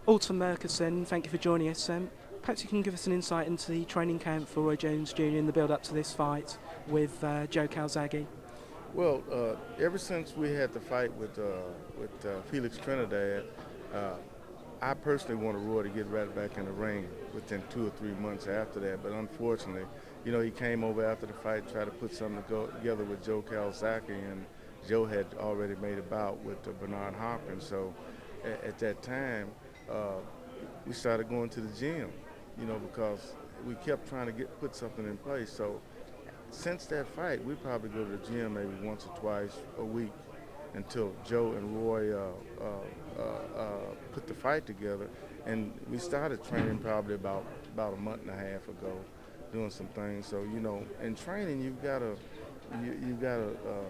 Alton Merkerson, thank you for joining us. Perhaps you can give us an insight into the training camp for Roy Jones Jr. in the build-up to this fight with Joe Calzagne. Well, ever since we had the fight with Felix Trinidad, uh, I personally wanted Roy to get right back in the ring within 2 or 3 months after that. But unfortunately, he came over after the fight, tried to put something together with Joe Calzagne, and Joe had already made a bout with Bernard Hopkins. So at that time, uh, we started going to the gym, because we kept trying to put something in place. So since that fight, we probably go to the gym maybe once or twice a week until Joe and Roy put the fight together. And we started training probably about a month and a half ago, doing some things. So in training you've got a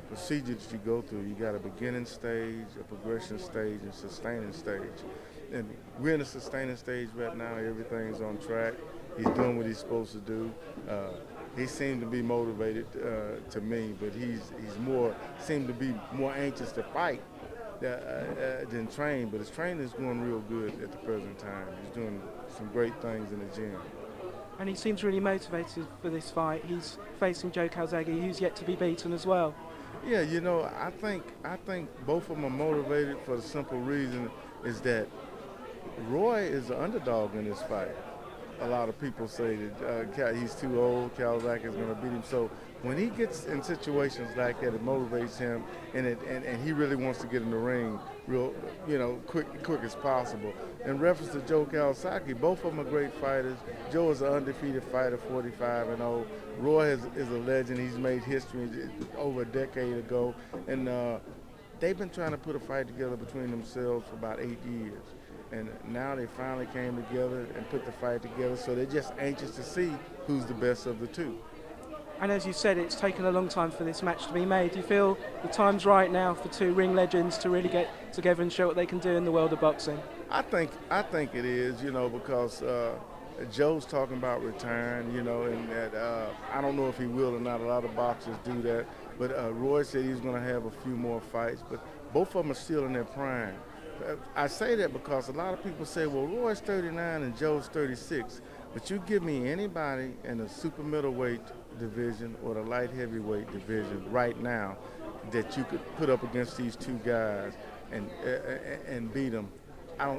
procedure that you go through. You got a beginning stage, a progression stage, and sustaining stage. And we're in the sustaining stage right now. Everything's on track. He's doing what he's supposed to do. He seemed to be motivated to me, but he's seemed to be more anxious to fight than train. But his training is going real good at the present time. He's doing some great things in the gym. And he seems really motivated for this fight. He's facing Joe Calzagne, who's yet to be beaten as well. Yeah, I think both of them are motivated for the simple reason is that Roy is the underdog in this fight. A lot of people say that he's too old, Calzagne is going to beat him. So when he gets in situations like that, it motivates him, and he really wants to get in the ring real, quick as possible. In reference to Joe Calzagne, both of them are great fighters. Joe is an undefeated fighter, 45-0. Roy is a legend. He's made history over a decade ago, and they've been trying to put a fight together between themselves for about 8 years. And now they finally came together and put the fight together, so they're just anxious to see who's the best of the two. And as you said, it's taken a long time for this match to be made. Do you feel the time's right now for two ring legends to really get together and show what they can do in the world of boxing? I think it is, because Joe's talking about retiring, and that I don't know if he will or not. A lot of boxers do that, but Roy said he's going to have a few more fights. But both of them are still in their prime. I say that because a lot of people say, well, Roy's 39 and Joe's 36, but you give me anybody in the super middleweight division or the light heavyweight division right now that you could put up against these two guys and beat them.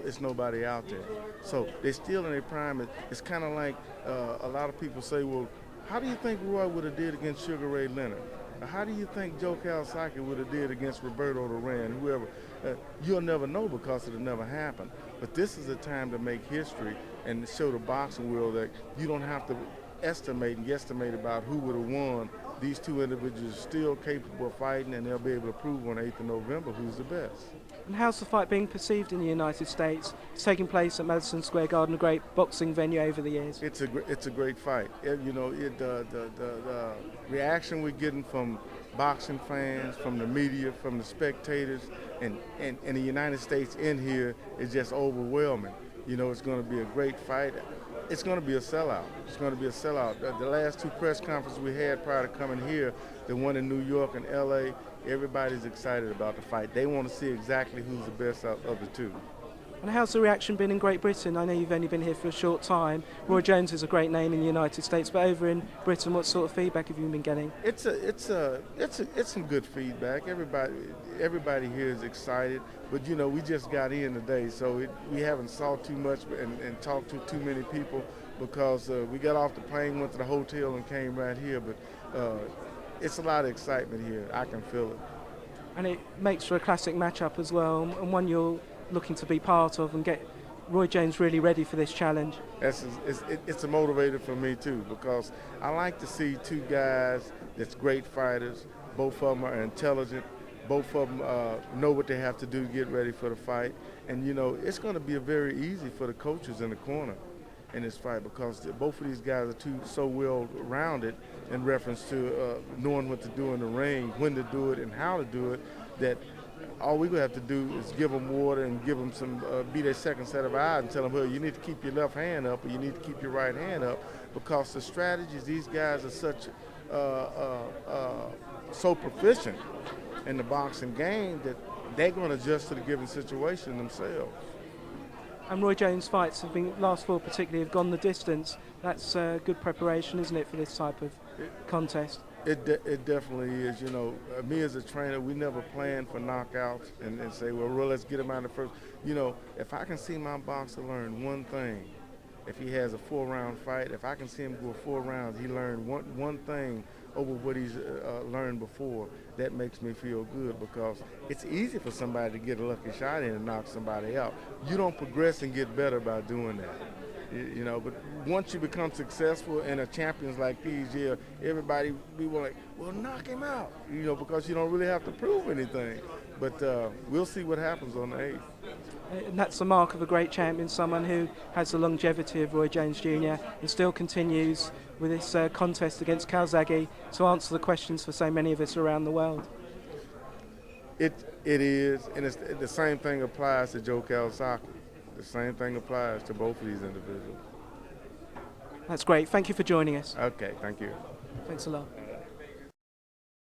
It's nobody out there. So they're still in their prime. It's kind of like a lot of people say, well, how do you think Roy would have did against Sugar Ray Leonard? How do you think Joe Calzagne would have did against Roberto Duran, whoever? You'll never know because it'll never happen. But this is a time to make history and show the boxing world that you don't have to estimate and guesstimate about who would have won. These two individuals are still capable of fighting, and they'll be able to prove on 8th of November who's the best. And how's the fight being perceived in the United States? It's taking place at Madison Square Garden, a great boxing venue over the years. It's a great fight. The reaction we're getting from boxing fans, from the media, from the spectators, and the United States in here is just overwhelming. It's going to be a great fight. It's going to be a sellout. It's going to be a sellout. The last two press conferences we had prior to coming here, the one in New York and L.A., everybody's excited about the fight. They want to see exactly who's the best of the two. And how's the reaction been in Great Britain? I know you've only been here for a short time. Roy Jones is a great name in the United States, but over in Britain, what sort of feedback have you been getting? It's some good feedback. Everybody here is excited, but we just got in today, so we haven't saw too much and talked to too many people because we got off the plane, went to the hotel, and came right here. But it's a lot of excitement here. I can feel it. And it makes for a classic matchup as well, and one you're looking to be part of and get Roy Jones really ready for this challenge. It's a motivator for me too, because I like to see two guys that's great fighters. Both of them are intelligent. Both of them know what they have to do to get ready for the fight. And it's going to be very easy for the coaches in the corner in this fight because both of these guys are so well rounded in reference to knowing what to do in the ring, when to do it, and how to do it, that all we're going to have to do is give them water and give them be their second set of eyes and tell them, hey, you need to keep your left hand up or you need to keep your right hand up, because the strategies, these guys are so proficient in the boxing game that they're going to adjust to the given situation themselves. And Roy Jones' fights have been, last four particularly, have gone the distance. That's good preparation, isn't it, for this type of contest? It definitely is. You know, me as a trainer, we never plan for knockouts and say, well, let's get him out of the first. You know, if I can see my boxer learn one thing, if he has a 4-round fight, if I can see him go 4 rounds, he learned one thing over what he's learned before, that makes me feel good, because it's easy for somebody to get a lucky shot in and knock somebody out. You don't progress and get better by doing that. You know, but once you become successful and a champions like these, yeah, everybody be like, well, knock him out, you know, because you don't really have to prove anything. But we'll see what happens on the 8th. And that's the mark of a great champion, someone who has the longevity of Roy Jones Jr. and still continues with this contest against Calzagne to answer the questions for so many of us around the world. It is, and the same thing applies to Joe Calzagne. The same thing applies to both of these individuals. That's great. Thank you for joining us. Okay, thank you. Thanks a lot.